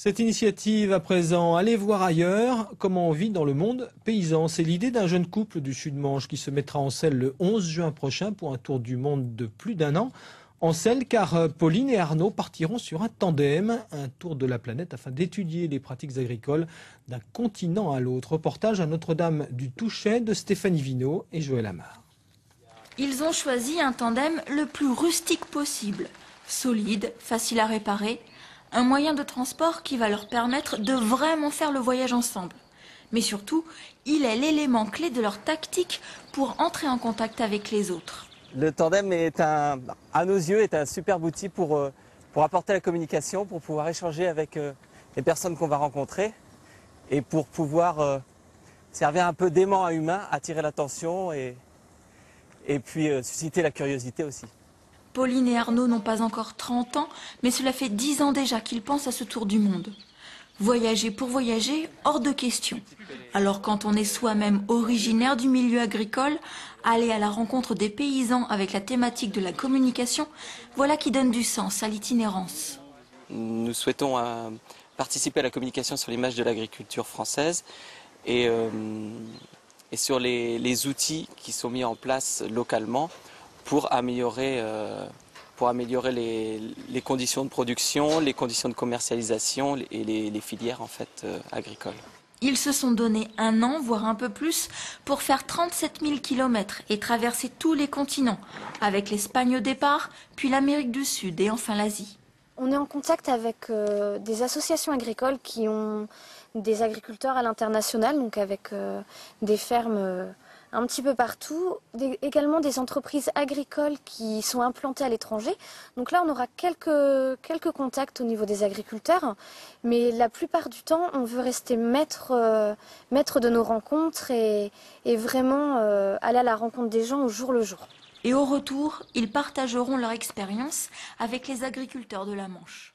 Cette initiative à présent, allez voir ailleurs comment on vit dans le monde paysan. C'est l'idée d'un jeune couple du Sud-Manche qui se mettra en selle le 11 juin prochain pour un tour du monde de plus d'1 an. En selle car Pauline et Arnaud partiront sur un tandem, un tour de la planète afin d'étudier les pratiques agricoles d'un continent à l'autre. Reportage à Notre-Dame du Touchet de Stéphanie Vinaud et Joël Amar. Ils ont choisi un tandem le plus rustique possible, solide, facile à réparer. Un moyen de transport qui va leur permettre de vraiment faire le voyage ensemble. Mais surtout, il est l'élément clé de leur tactique pour entrer en contact avec les autres. Le tandem est à nos yeux, est un superbe outil pour apporter la communication, pour pouvoir échanger avec les personnes qu'on va rencontrer et pour pouvoir servir un peu d'aimant à humain, attirer l'attention et puis susciter la curiosité aussi. Pauline et Arnaud n'ont pas encore 30 ans, mais cela fait 10 ans déjà qu'ils pensent à ce tour du monde. Voyager pour voyager, hors de question. Alors quand on est soi-même originaire du milieu agricole, aller à la rencontre des paysans avec la thématique de la communication, voilà qui donne du sens à l'itinérance. Nous souhaitons participer à la communication sur l'image de l'agriculture française et sur les outils qui sont mis en place localement pour améliorer les conditions de production, les conditions de commercialisation et les filières en fait, agricoles. Ils se sont donné 1 an, voire un peu plus, pour faire 37 000 km et traverser tous les continents, avec l'Espagne au départ, puis l'Amérique du Sud et enfin l'Asie. On est en contact avec des associations agricoles qui ont des agriculteurs à l'international, donc avec des fermes un petit peu partout, également des entreprises agricoles qui sont implantées à l'étranger. Donc là, on aura quelques contacts au niveau des agriculteurs, mais la plupart du temps, on veut rester maître de nos rencontres et vraiment aller à la rencontre des gens au jour le jour. Et au retour, ils partageront leur expérience avec les agriculteurs de la Manche.